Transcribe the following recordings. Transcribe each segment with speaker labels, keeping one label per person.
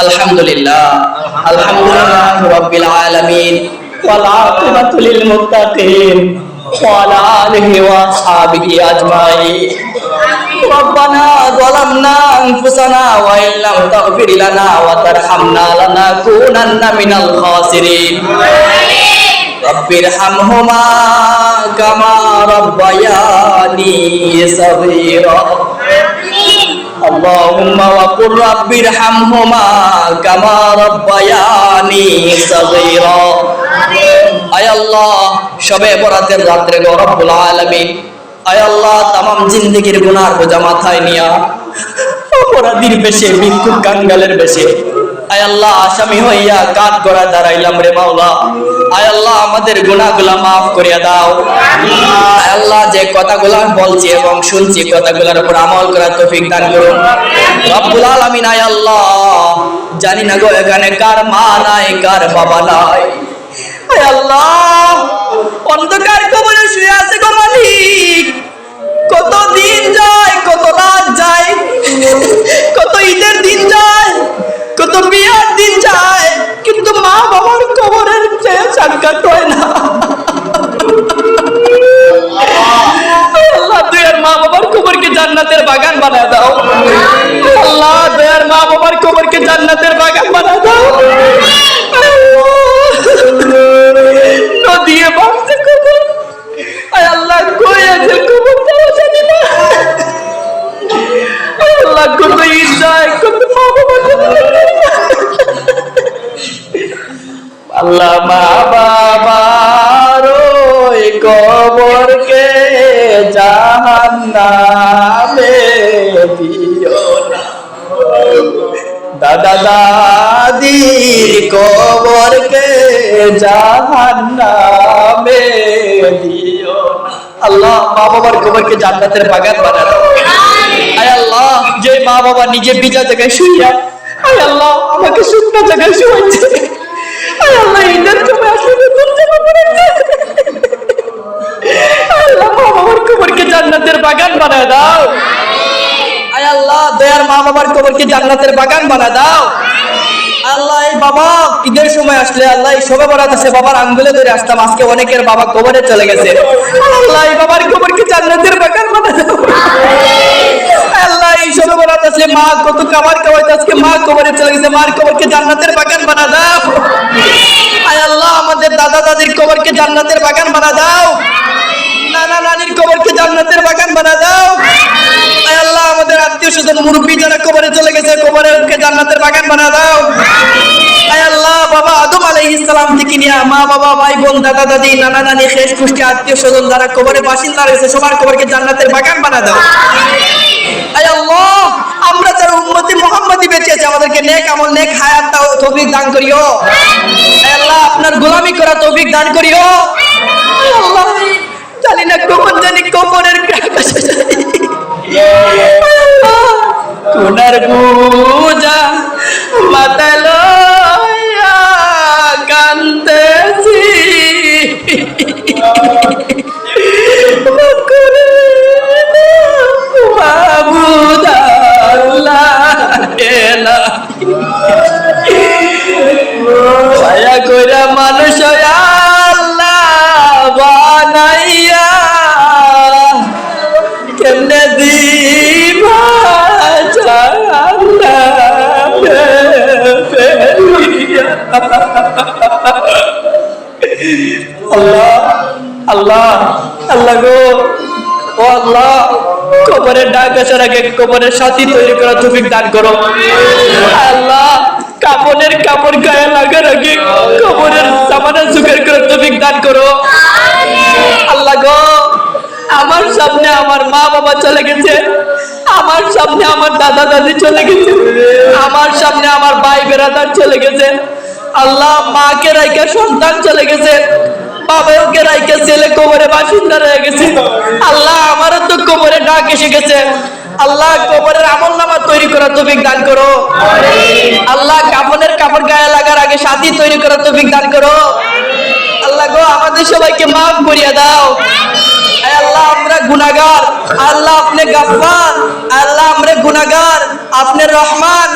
Speaker 1: আলহামদুলিল্লাহ রাব্বিল আলামিন ওয়াল আকিবাতু লিল মুত্তাকিন ওয়া আলা আলিহি ওয়া আসহাবিহি আজমাইন রব্বানা যালামনা আনফুসানা ওয়া ইল্লাম তাগফির লানা ওয়া তারহামনা লানাকুনান্না মিনাল খাসিরিন রব্বিরহামহুমা কামা রাব্বায়ানি সাগীরা Allahumma wa qur rabbirhamhuma kama rabbayani saghira ay Allah সবে বরাতের রাতে গো রব্বুল আলামিন ay Allah तमाम জিন্দেগীর গুনাহ বোঝা মাথায় নিয়া অপরাধীর বেশে ভিক্ষুক কাঙ্গালের বেশে ay Allah আসামি হইয়া কাঠ গড়া দাঁড়াইলাম রে মাওলা ay Allah আমাদের গুনাহগুলো maaf করিয়া দাও আমিন ay Allah যে কথাগুলো বলছি এবং শুনছি কথাগুলোর উপর আমল করার তৌফিক দান করুন রব্বুল আলামিন ay Allah জানি না গো এখানে কার মা নাই কার বাবা নাই ay Allah অন্ধকার কবরে শুয়ে আছে গো মালিক কত দিন যায় কত রাত যায় কত ঈদের দিন যায় কত বিয়ার দিন যায় কিন্তু মা বাবার কবরের চেয়ে সাক্ষাৎ হয় না আল্লাহ দয়ার মা বাবার কবরকে জান্নাতের বাগান বানায় দাও আল্লাহ দয়ার মা বাবার কবরকে জান্নাতের বাগান বানায় দাও নদী বাঁধতে কবর আয় আল্লাহ কই আছে কবর তাও জানি না আল্লাহ কত ঈদ যায় কত মা বাবা আল্লাহ মা বাবার ওই কবরকে জাহান্নামে দিও না দাদা দাদির কবরকে জাহান্নামে দিও না আল্লাহ মা বাবার কবরকে জান্নাতের বাগান বানায় দাও আয় আল্লাহ যে মা বাবা নিজে বিজা জায়গায় শুইয়া আয় আল্লাহ আমাকে শুকনো জায়গায় শুয়াইছে আয় আল্লাহ ঈদের সময় আসলে দুর্জামা পড়েছে আল্লাহ মা বাবার কবরকে জান্নাতের বাগান বানায় দাও আয় আল্লাহ দয়ার মা বাবার কবরকে জান্নাতের বাগান বানায় দাও আল্লাহ এই বাবা ঈদের সময় আসলে আল্লাহ এই শবে বরাত আছে বাবার আঙ্গুলে ধরে আসতাম আজকে অনেকের বাবা কবরে চলে গেছে আল্লাহ এই বাবার কবরকে জান্নাতের বাগান বানায় দাও আল্লাহ এই শবে বরাত আছে মা কত খাবার খাওয়াইতে আজকে মা কবরে চলে গেছে মার কবরকে জান্নাতের বাগান বানায় দাও আয় আল্লাহ আমাদের দাদা দাদির কবরকে জান্নাতের বাগান বানায় দাও নানা নানির কবরকে জান্নাতের বাগান বানায় দাও আয় আল্লাহ আমাদের আত্মীয় স্বজন মুরব্বী যারা কবরে চলে গেছে কবরকে জান্নাতের বাগান বানায় দাও আয় আল্লাহ বাবা আদম আলাইহিস সালাম থেকে নিয়ে মা বাবা ভাই বোন দাদা দাদি নানা নানি শেষ কুষ্টি আত্মীয় স্বজন যারা কবরে বাসিন্দা রয়েছে সবার কবরকে জান্নাতের বাগান বানায় দাও আয় আল্লাহ আমরা যারা উম্মতি মুহাম্মাদি বেঁচে আছি আমাদেরকে নেক আমল নেক হায়াত দাও তৌফিক দান করিও আয় আল্লাহ আপনার গোলামি করা তৌফিক দান করিও আল্লাহ জানি না কখন জানি কবরের কাছে কোনার বুজা মাতালো কান্তেছি মায়া কইরা মানুষ আল্লাহ বানাইয়া কেমনে দিবা আল্লাহ আল্লাহ আল্লাহ গো ও আল্লাহ কবরের ডাক আসার আগে কবরের সাথী তৈরি করা তৌফিক দান করো আল্লাহ কাপড়ের কাপড় গায়ে লাগার আগে কবরের সামানা জোগাড় করার তৌফিক দান করো আল্লাহ গো আমার সামনে আমার মা বাবা চলে গেছে আমার সামনে আমার দাদা দাদি চলে গেছে আমার সামনে আমার ভাই বেরাদার চলে গেছে আল্লাহ মাকে রাইকা সন্তান চলে গেছে বাবাকে রাইকা ছেলে কবরে বাসিন্দা রয়ে গেছে আল্লাহ আমারও তো কবরে ডাক এসে গেছে আল্লাহ কবরের আমলনামা তৈরি করার তৌফিক দান করো আল্লাহ কাফনের কাপড় গায়ে লাগার আগে সাথী তৈরি করার তৌফিক দান করো আল্লাহ গো আমাদের সবাইকে মাফ করিয়া দাও আল্লাহ আমরা গুনাহগার, আল্লাহ আপনি গফফার, আল্লাহ আমরা গুনাহগার, আপনি রহমান,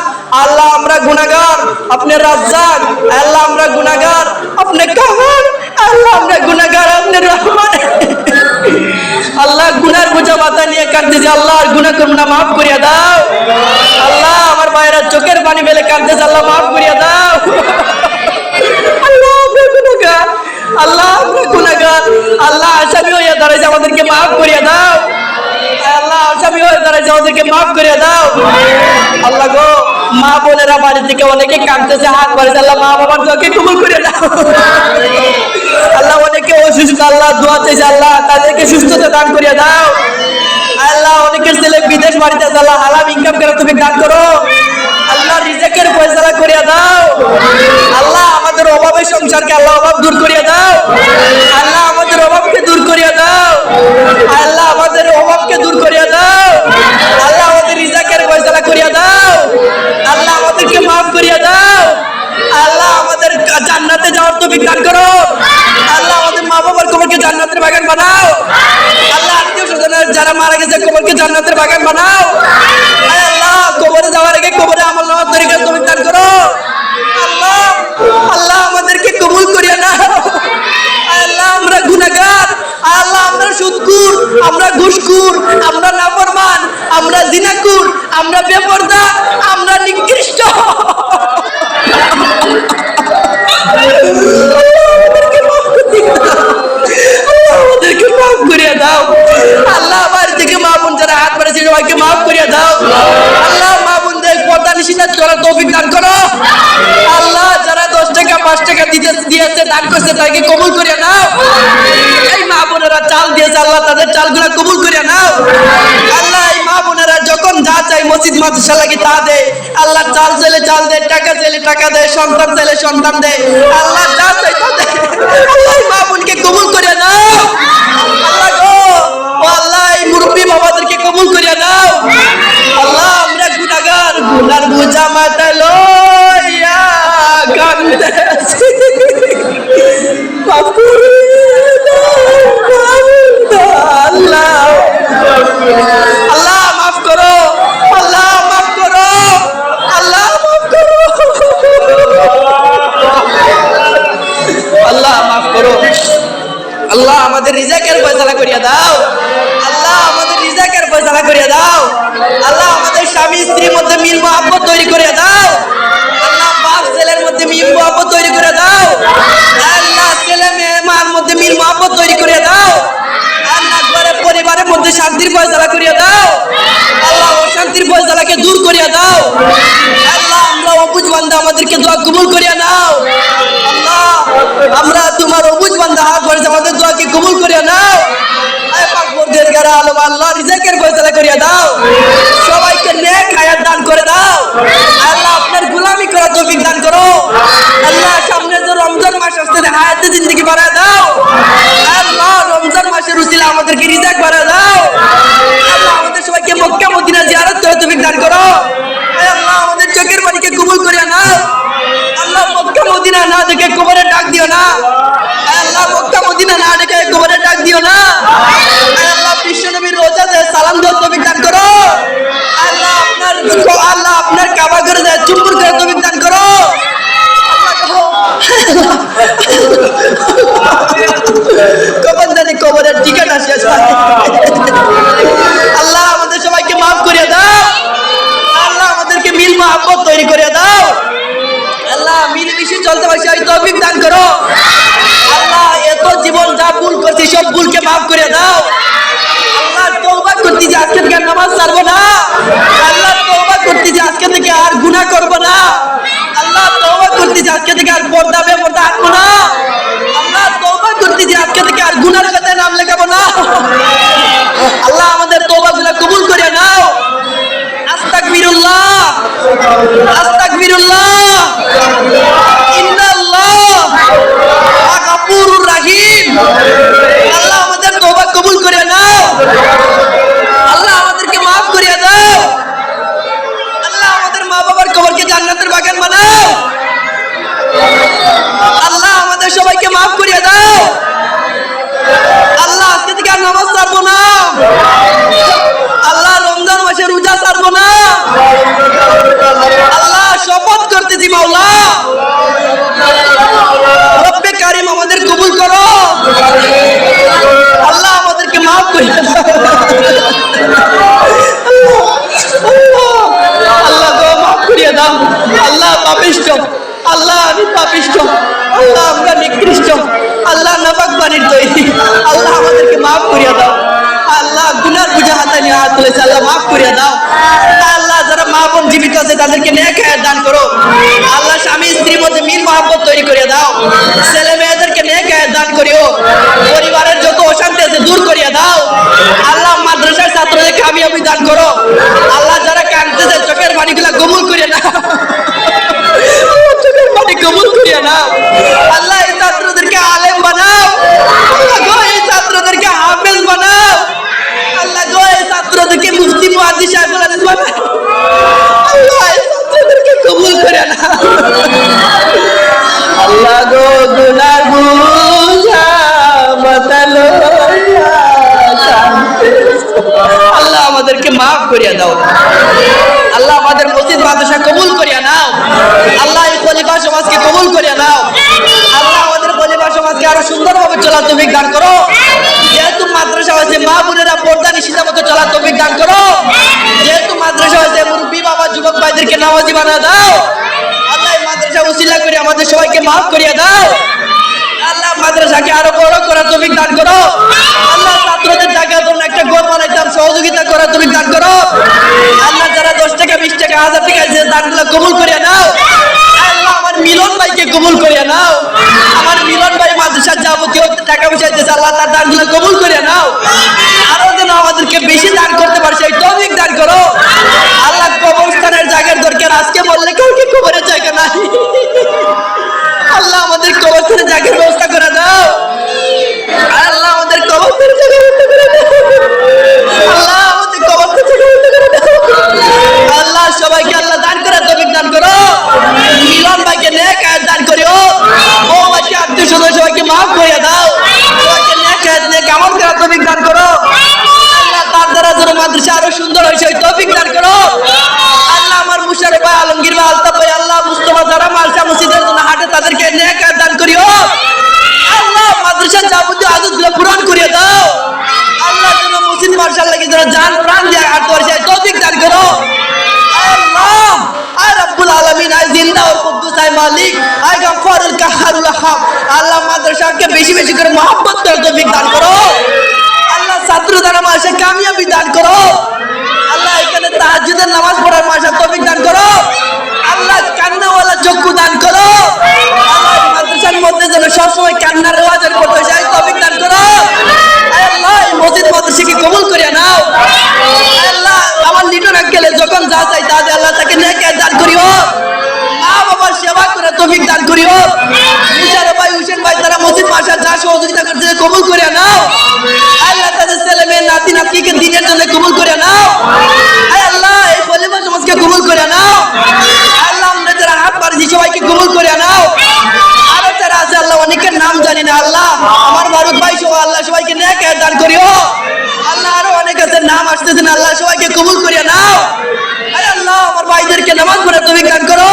Speaker 1: গুনাহগার, আপনি রাজ্জাক। আল্লাহ আমরা গুনাহগার, আপনি কাহার। আল্লাহ আমরা গুনাহগার, আপনি রহমান। আল্লাহ গুনার বোঝা মাথা নিয়ে কাঁদতেছি, আল্লাহ আর গুনাহ করব না, মাফ করিয়া দাও। আল্লাহ আমার ভাইরা চোখের পানি ফেলে কাঁদতেছে, আল্লাহ মাফ করিয়া দাও। আল্লাহ আমরা গুনাহগার, আল্লাহ আমরা গুনাহগার। আল্লাহ আসামি হইয়া দাঁড়াইছে, আমাদেরকে মাফ করিয়া দাও। আল্লাহ আসামি হয়ে দাঁড়াইছে, আমাদেরকে মাফ করিয়া দাও। আল্লাহ গো, মা বোনেরা বাড়ি থেকে অনেকে কাঁদতেছে, হাত বাড়িছে, আল্লাহ মা বাবার দোয়াকে কবুল করিয়া দাও। আল্লাহ অনেকে অসুস্থ, আল্লাহ দোয়া চাইছে, আল্লাহ তাদেরকে সুস্থতা দান করিয়া দাও। আল্লাহ অনেকের ছেলে বিদেশ বাড়িতে আছে, আল্লাহ হালাল ইনকাম করে তুমি দান করো। আল্লাহ রিজিকের ফয়সালা করিয়া দাও। আল্লাহ আমাদের অভাবের সংসারকে আল্লাহ অভাব দূর করিয়া দাও। আল্লাহ আমাদের অভাবকে দূর করিয়া দাও। আল্লাহ আমাদের অভাবকে দূর করিয়া দাও। আল্লাহ আমাদের রিজিকের ফয়সালা করিয়া দাও। আল্লাহ আমাদেরকে মাফ করিয়া দাও। আল্লাহ আমাদের জান্নাতে যাওয়ার তৌফিক দান করো। আল্লাহ আমাদের মা বাবার কবরকে জান্নাতের বাগান বানাও। আল্লাহ আত্মীয় স্বজনের যারা মারা গেছে কবরকে জান্নাতের বাগান বানাও। আল্লাহ কবরে যাওয়ার আগে কবরে আমল নামার তরিকার তৌফিক দান করো। আল্লাহ আল্লাহ আমাদেরকে কবুল করিয়া নাও। আল্লাহ আমরা গুনাহগার, আল্লাহ আমরা সুদখোর, আমরা ঘুষখোর, আমরা নাফরমান, আমরা জিনাকুর, আমরা বেপরদা, আমরা নিকৃষ্ট। আমাদেরকে মাফ করিয়া দাও। আল্লাহ বাড়ি থেকে মা বোন যারা হাত বাড়িয়েছে সবাইকে মাফ করিয়া দাও। আল্লাহ মা বোনদের পর্দা নিষেধ করার তৌফিক দান করো। আল্লাহ যারা 10 টাকা 5 টাকা দিয়েছে দান করছে তাকে কবুল করিয়া নাও। এই মা বোনেরা চাল দিয়েছে, আল্লাহ তাদের চালগুলা কবুল করিয়া নাও। আল্লাহ এই মা বোনেরা যখন যা চাই মসজিদ মাদ্রাসা লাগি তা দেয়। আল্লাহ চাল চাইলে চাল দেয়, টাকা চাইলে টাকা দেয়, সন্তান চাইলে সন্তান দেয়। আল্লাহ যা চাই তা দেয়। আল্লাহ এই মা বোনকে কবুল করিয়া নাও। আল্লাহ গো, ও আল্লাহ এই মুরব্বী বাবাদেরকে কবুল করিয়া নাও। আল্লাহ আমরা গুনাহগার, গুনার বোঝা মাথায় লইয়া কাঁদতেছি, মাফ করিয়া দাও। আল্লাহ আল্লাহ মাফ করো, আল্লাহ মাফ করো, আল্লাহ মাফ করো, আল্লাহ মাফ করো। আল্লাহ আমাদের রিজিকের ফয়সালা করিয়া দাও। আল্লাহ আমাদের রিজিকের ফয়সালা করিয়া দাও। আল্লাহ আমাদের স্বামী স্ত্রীর মধ্যে মিল মহব্বত তৈরি করে দাও। আল্লাহ বাপ ছেলের মধ্যে মিল মহব্বত তৈরি করে দাও। আল্লাহ ছেলে মেয়ে মার মধ্যে মিল মহব্বত তৈরি করে দাও। আল্লাহ ঘরে পরিবারের মধ্যে শান্তির ফয়সালা করিয়া দাও। আল্লাহ অশান্তির ফয়সালাকে দূর করিয়া দাও। আল্লাহ আমরা অবুঝ বান্দা, আমাদেরকে দোয়া কবুল করিয়া নাও। আল্লাহ আমরা তোমার অবুঝ বান্দা, হাত বাড়িয়েছে, আমাদের দোয়াকে কবুল করিয়া নাও। আল্লাহ রিজিকের ফয়সালা করিয়া দাও। সবাইকে নেক হায়াত দান করে দাও। আল্লাহ আপনার গোলামি করার তৌফিক দান করো। আল্লাহ সামনে যে রমজান মাস আসছে, হায়াতে জিন্দেগি বাড়ায় দাও। আল্লাহ রমজান মাসের উসিলা আমাদেরকে রিজিক বাড়ায় দাও। আল্লাহ আমাদের সবাইকে মক্কা মদিনা জিয়ারত করার তৌফিক দান করো। আল্লাহ আমাদের চোখের পানিকে কবুল করিয়া নাও। আল্লাহ মক্কা মদিনা না দেখে কবরে ডাক দিও না। আল্লাহ মক্কা মদিনা না দেখে কবরে ডাক দিও না। আল্লাহ বিশ্বনবীর রোজাতে সালাম দেওয়ার তৌফিক দান করো। আল্লাহ আপনার কাবা করে দেয় চুম্বুর করে তৌফিক দান করো। কখন জানি কবরের টিকিট আসে। আল্লাহ আমাদের সবাইকে মাফ করিয়া দাও। আল্লাহ আমাদেরকে মিল মহব্বত তৈরি করিয়া দাও। আল্লাহ মিলেমিশে চলতে পারছি ওই তৌফিক দান করো। আল্লাহ এত জীবন যা ভুল করছি সব ভুলকে মাফ করে দাও। আল্লাহ তওবা করতে যে আজকে থেকে নামাজ ছাড়বো না। আল্লাহ তওবা করতে যে আজকে থেকে আর গুনাহ করব না। আল্লাহ তওবা করতে যে আজকে থেকে আর পর্দা বেপর্দা হাঁটবো না। আল্লাহ তওবা করতে যে আজকে থেকে আর গুনার খাতায় নাম লেখাবো না। আল্লাহ আমাদের তওবাগুলো কবুল করে নাও। আস্তাগফিরুল্লাহ, আস্তাগফিরুল্লাহ, ইন্নাল্লাহ গাফুরুর রহিম। আল্লাহ আমাদের তওবা কবুল করে নাও। আল্লাহ আমাদেরকে মাফ করিয়া দাও। আল্লাহ আমাদের মা বাবার কবরকে জান্নাতের বাগান বানাও। আল্লাহ আমাদের সবাইকে মাফ করিয়া দাও। আল্লাহ আজকে থেকে আর নামাজ ছাড়বো না। আল্লাহ রমজান মাসে রোজা ছাড়বো না। আল্লাহ শপথ আমি পাপিষ্ঠ, আল্লাহ আমরা নিকৃষ্ট, আল্লাহ নাপাক বাণীর তৈরি, আল্লাহ আমাদেরকে মাফ করিয়া দাও। আল্লাহ গুনার বুঝা হাতে নিয়ে হাত তুলেছে, আল্লাহ মাফ করিয়া দাও। আল্লাহ যারা মা বোন জীবিত আছে তাদেরকে নেক হায়াত দান করো। আল্লাহ স্বামী স্ত্রীর মধ্যে মিল মহব্বত তৈরি করিয়া দাও। ছেলে মেয়েদেরকে নেক হায়াত দান করিও। পরিবারের যত অশান্তি আছে দূর করিয়া দাও। আল্লাহ মাদ্রাসার ছাত্রদের কামিয়াবি দান করো। আল্লাহ যারা কাঁদতেছে চোখের পানিগুলা কবুল করিয়া নাও, চোখের পানি কবুল করিয়া নাও। আল্লাহ এই ছাত্রদেরকে আলেম বানাও, আল্লাহ গো এই ছাত্রদেরকে হাফেজ বানাও, আল্লাহ গো এই ছাত্রদেরকে মুফতি মুহাদ্দিস সাহেবুল হাদিস বানাও। আল্লাহ এই ছাত্রদেরকে কবুল করিয়া নাও। আল্লাহ গো গুনার বুঝা মাতালো, আল্লাহ আমাদেরকে মাফ করিয়া দাও। আল্লাহ আমাদের মসজিদ মাদ্রাসা কবুল করিয়া নাও। আল্লাহ এই খলিফা সমাজকে কবুল করিয়া নাও। আল্লাহ আমাদের খলিফা সমাজকে আরো সুন্দরভাবে চলার তৌফিক দান করো। যেহেতু মাদ্রাসা হয়েছে মা বোনেরা পর্দা নিশিতা মতো চলার তৌফিক দান করো। যেহেতু মাদ্রাসা হয়েছে মুরব্বী বাবা যুবক ভাইদেরকে নামাজি বানিয়ে দাও। আল্লাহ এই মাদ্রাসা উসিলা করে আমাদের সবাইকে মাফ করিয়া দাও। আল্লাহ মাদ্রাসাকে আরো বড় করার তৌফিক দান করো। আল্লাহ ছাত্রদের জায়গায় ধরুন একটা ঘর বানাইতাম, সহযোগিতা করার তৌফিক দান করো। আল্লাহ যারা 10 টাকা 20 টাকা 1000 টাকা যে দানগুলো কবুল করিয়া নাও। আল্লাহ আমার মিলন ভাইকে কবুল করিয়া নাও। আমার মিলন ভাই মাদ্রাসার যাবতীয় টাকা পয়সা দিতেছে, আল্লাহ তার দানগুলো কবুল করিয়া নাও। আরো যেন আমাদেরকে বেশি দান করতে পারে সেই তৌফিক দান করো। আল্লাহ কবরস্থানের জায়গার দরকার, আজকে বললে কাউকে কবরের জায়গা নাই। আল্লাহ আমাদের কবরস্থানের জায়গার ব্যবস্থা করে দাও। আল্লাহ আমাদের কবরস্থানের জায়গা ব্যবস্থা করে দাও। আল্লাহ আমাদের কবরস্থানের জায়গা ব্যবস্থা করে দাও। আল্লাহ সবাইকে আল্লাহ দান করার তৌফিক দান করো। মিলন ভাইকে নেক হায়াত দান করিও। ও বাকি আত্মীয় স্বজন সবাইকে মাফ করিয়া দাও। সবাইকে নেক হায়াত নেক আমল করার তৌফিক দান করো। আল্লাহ তার দ্বারা যেন মাদ্রাসা আরো সুন্দর হয় সেই তৌফিক দান করো। আল্লাহ আমার মুশাররফ ভাই, আলমগীর ভাই, আলতাফ ভাই, আল্লাহ মুস্তাফা যারা মাদ্রাসা মসজিদের জন্য হাঁটে তাদেরকে নেক হায়াত দান করিও। আল্লাহ মাদ্রাসার যাবতীয় আদতগুলো পূরণ করিয়ে দাও। আল্লাহ যেন মসজিদ মার্শাল লাগে যেন জান প্রাণ দিয়ে হাঁটতে পারে সেই তৌফিক দান করো। আল্লাহ আয় রব্বুল আলামিন, আয় জিন্দা ও কুদ্দুস, আয় মালিক, আয় গফফারুল কাহ্হারুল আহাব। আল্লাহ মাদ্রাসাকে বেশি বেশি করে মহব্বত করার তৌফিক দান করো। আল্লাহ ছাত্র দ্বারা মাসে কামিয়াবি দান করো। আল্লাহ এখানে তাহাজ্জুদের নামাজ পড়ার মাসে তৌফিক দান করো। আল্লাহ কান্নাওয়ালা চক্ষু দান করো। আল্লাহ মাদ্রাসার মধ্যে যেন সবসময় কান্নার রেওয়াজের করতে চাই তৌফিক দান করো। আল্লাহ এই মসজিদ মাদ্রাসাকে কবুল করিয়া নাও। আল্লাহ আমার লিটন আঙ্কেলে যখন যা চাই তা দিয়ে আল্লাহ তাকে নেক হায়াত দান করিও। মা বাবার সেবা করে তৌফিক দান করিও। মুশাররফ ভাই, হুসেন ভাই তারা মসজিদ মাদ্রাসা যা সহযোগিতা করতে কবুল করিয়া নাও। আল্লাহ তাদের ছেলে মেয়ে নাতি নাতনিকে দিনের জন্য কবুল করিয়া নাও। আল্লাহ এই খলিফা সমাজকে কবুল করিয়া নাও। আল্লাহ আমরা যারা হাত পাড়ছি সবাইকে কবুল করিয়া নাও। আরো যারা আছে আল্লাহ অনেকের নাম জানি না, আল্লাহ আমার ফারুক ভাই সহ আল্লাহ সবাইকে নেক হায়াত দান করিও। আল্লাহ আরো অনেক আছে নাম আসতেছে না, আল্লাহ সবাইকে কবুল করিয়া নাও। আল্লাহ আমার ভাইদেরকে নামাজ পড়ার তৌফিক দান করো।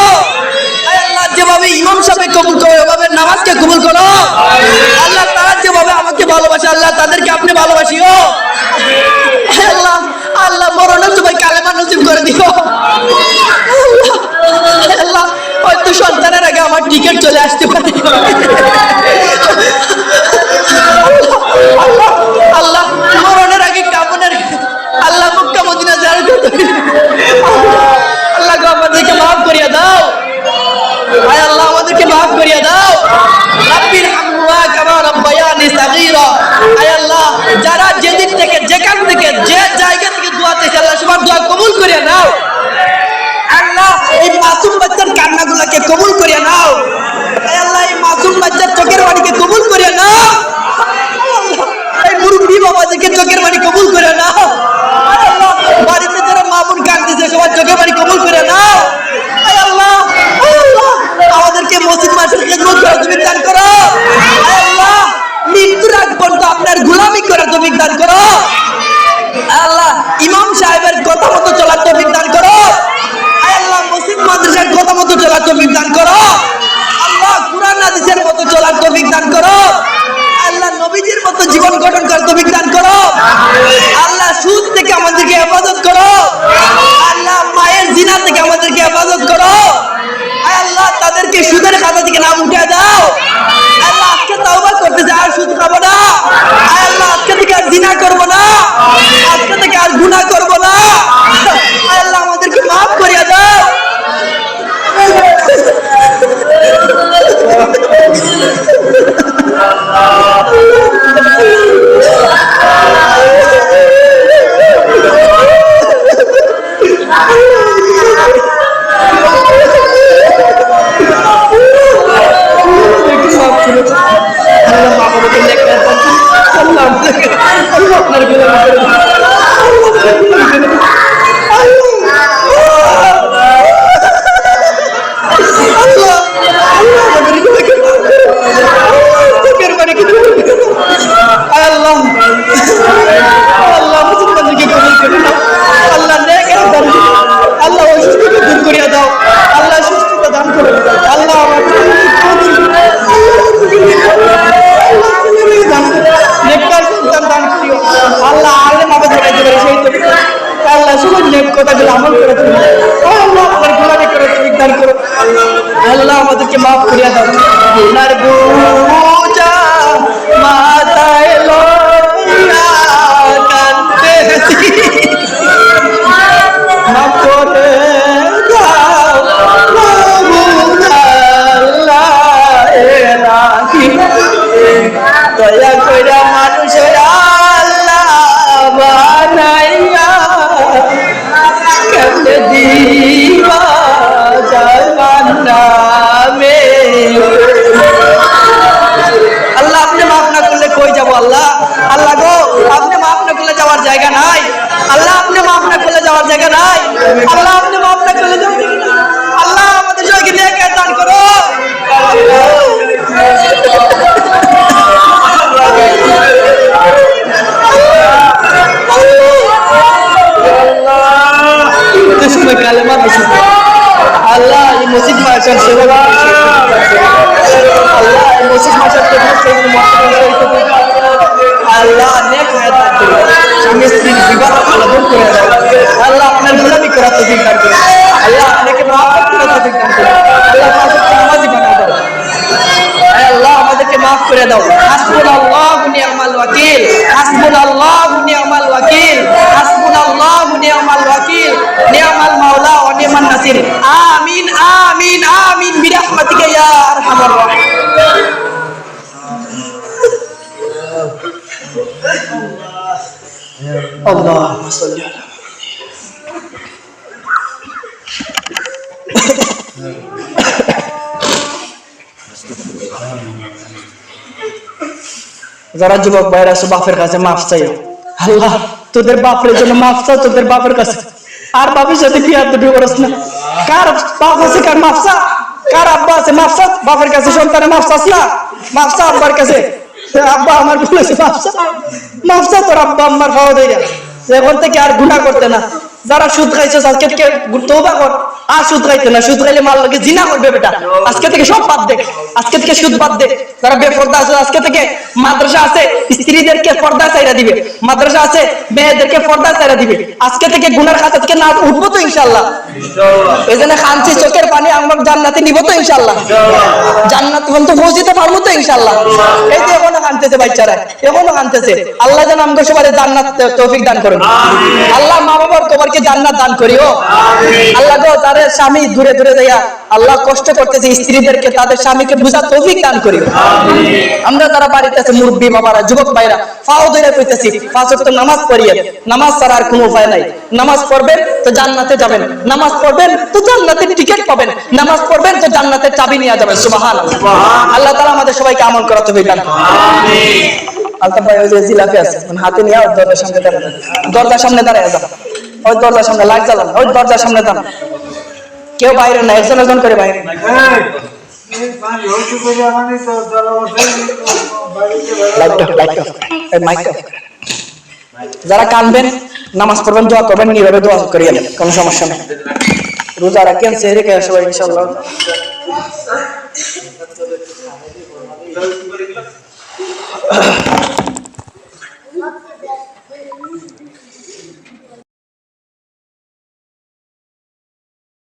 Speaker 1: আল্লাহ যেভাবে ইমাম সাহেব কবুল করে ওভাবে নামাজকে কবুল করো। আল্লাহ তারা যেভাবে আমাকে ভালোবাসে আল্লাহ তাদেরকে আপনি ভালোবাসিও। আল্লাহ আল্লাহ মরণের সময় কালেমা নসিব করে দিও। আল্লাহ হয়তো সন্তানের আগে আমার টিকিট চলে আসতে পারে। আল্লাহ আল্লাহ মরণের আগে কামনের আল্লাহ মক্কা মদিনা জিয়ারত করতে আল্লাহ আমাদেরকে মাফ করিয়া দাও। আয় আল্লাহ আমাদেরকে মাফ করিয়া দাও। রাব্বির হামহুমা কামা রাব্বায়ানি সাগীরা। আয় আল্লাহ যারা যেদিক থেকে যেখান থেকে যে জায়গা থেকে দোয়া চাইছে আল্লাহ সবার দোয়া কবুল করিয়া নাও। আল্লাহ এই মাসুম বাচ্চার কান্নাগুলোকে কবুল করিয়া নাও। আয় আল্লাহ এই মাসুম বাচ্চার চোখের পানিকে কবুল করিয়া নাও। এই মুরব্বী বাবাদেরকে চোখের পানি কবুল করিয়া নাও। আয় আল্লাহ বাড়িতে যারা মা বোন কাঁদতেছে সবার চোখের পানি কবুল করিয়া নাও। আয় আল্লাহ আমাদেরকে মসজিদ মাসের খেদমত করার তৌফিক দান করো। আয় আল্লাহ মৃত্যুর আগ পর্যন্ত আপনার গোলামি করার তৌফিক দান করো। আল্লাহ ইমাম সাহেবের কথা মতো চলার তৌফিক দান করো। আয় আল্লাহ মসজিদ মাদ্রাসার কথা মতো চলার তৌফিক দান করো। আল্লাহ কুরআন হাদিসের মতো চলার তৌফিক দান করো। আল্লাহ নবীজির মতো জীবন গঠন করার তৌফিক দান করো। আল্লাহ সুদ থেকে আমাদেরকে হেফাজত করো। আল্লাহ মায়ের জিনা থেকে আমাদেরকে হেফাজত করো। আল্লাহ তাদেরকে সুদের খাতা থেকে আল্লাহ আপনার গোলামি করে দিন। আল্লাহ আল্লাহ আমাদের গুনাহকে মাফ করো। চোখের পানি কি তুমি আল্লাহ আল্লাহ মুসলমানদেরকে কবুল করে নাও। আল্লাহ নেক দান করো। আল্লাহ অসুস্থতা দূর করিয়া দাও। আল্লাহ সুস্থতা দান করো। আল্লাহ আমার নেককার সন্তান দান করিও। আল্লাহ আলেম আবাদ বানাইতে পারে সেই তো আল্লাহ শুধু নেক কথাগুলো আমল করে তুমি আল্লাহ আমার গোলামি করে তুমি দান করো। আল্লাহ আমাদেরকে মাফ করিয়া দাও। গুনার বোঝা মাথায় লইয়া কাঁদতেছি, মাফ করে দাও আল্লাহ রাখি দয়া কইরা মানুষের আল্লাহ বানাইয়া কেমনে দিবা জামান নামে। আল্লাহ আপনি মাফ না করলে কই যাবো আল্লাহ? আল্লাহ গো আপনি মাফ না করলে যাওয়ার জায়গা নাই। আল্লাহ আপনি মাফ না করলে যাওয়ার জায়গা নাই। আল্লাহ আপনি মাফ না করলে যাওয়ার জায়গা নাই। আল্লাহ আমাদের সবাইকে নেক দান করো। আল্লাহ এই মসজিদ মাসার সেবা আল্লাহ এই মসজিদ মাসার আল্লাহ নেক হায়াত দান করো। স্বামী স্ত্রীর বিবাহ আল্লাহ দূর করে দাও। আল্লাহ আপনার গোলামি করার তৌফিক দান করো। আল্লাহ আপনাকে মাফ করার তৌফিক দান করো। আল্লাহ আমাদেরকে নামাজি বানাও দাও। আল্লাহ আমাদেরকে মাফ করে দাও। হাসবুনাল্লাহু নি'মাল ওয়াকিল, হাসবুনাল্লাহু নি'মাল ওয়াকিল, হাসবুনাল্লাহু নি'মাল ওয়াকিল, নি'মাল মাওলা ওয়া নি'মান নাসির। আমিন আমিন আমিন বিরহমাতিকা ইয়া আরহামার রাহিম। আল্লাহুম্মা সাল্লি আলা যারা যুবক ভাইরা আছে বাপের কাছে মাফ চাইও। আল্লাহ তোদের বাপের জন্য মাফ চাও তোদের বাপের কাছে। আর বাপের সাথে বিয়ার দুটো করস না। কার বাপ আছে কার মাফ চা, কার আব্বা আছে মাফ চা বাপের কাছে। সন্তানের মাফ চাস না, মাফ চা আব্বার কাছে। আব্বা আমার বলেছে মাফ চা, মাফ চা তোর আব্বা আম্মার খাওয়া দেয় এখন থেকে আর গুনাহ করতে না। যারা সুদ খাইছে আজকে থেকে তওবা কর, আর সুদ খাইতে না। সুদ খাইলে মাল লাগে জিনা করবে বেটা। আজকে থেকে সব বাদ দে, আজকে থেকে সুদ বাদ দে। যারা বেপরদা আছে আজকে থেকে মাদ্রাসা আছে স্ত্রীদেরকে পর্দা চাইরা দিবে, মাদ্রাসা আছে মেয়েদেরকে পর্দা চাইরা দিবে। আজকে থেকে গুনার খাতা থেকে না উঠবো তো ইনশাআল্লাহ। এজন্য খানছি চোখের পানি আমরা জান্নাতে নিব তো ইনশাআল্লাহ। জান্নাত পর্যন্ত পৌঁছতে পারবো তো ইনশাআল্লাহ। এই যে এখনো কানতেছে বাচ্চারা, এখনো কানতেছে। আল্লাহ যেন আমাদের সবাই জান্নাত তৌফিক দান করেন। আল্লাহ মা বাবার তোমাকে জান্নাত দান করিও। আল্লাহ গো তাদের স্বামী দূরে দূরে যাইয়া আল্লাহ কষ্ট করতেছে স্ত্রীদেরকে, তাদের স্বামীকে বুঝা তৌফিক দান করিও। আমরা যারা বাড়িতে আছে মুরব্বী বাবারা যুবক ভাইরা পাও ধরে কইতেছি 5 ওয়াক্ত নামাজ পড়িয়ে। নামাজ ছাড়া আর কোনো উপায় নাই। নামাজ পড়বেন তো জান্নাতে যাবেন, নামাজ পড়বেন তো জান্নাতের টিকিট পাবেন, নামাজ পড়বেন তো জান্নাতের চাবি নিয়ে যাবেন। সুবহানাল্লাহ। আল্লাহ তাআলা আমাদের সবাইকে আমল করার তৌফিক দান করুন। আমিন। আলতাফ ভাই ওই যে জিলাপি আছে হাতে নিয়ে দরজার সামনে দাঁড়ান, দরজার সামনে দাঁড়ায় যান। ওই দরজার সামনে লাইট জ্বালান, ওই দরজার সামনে দাঁড়ান। কেউ বাইরে না, একজন একজন করে বাইরে। যারা কানবেন নামাজ পড়বেন দোয়া করবেন, নীরবে দোয়া করিয়ে নেন, কোনো সমস্যা নেই। রোজা রাখেন সেহরি খেয়ে সবাই ইনশাআল্লাহ।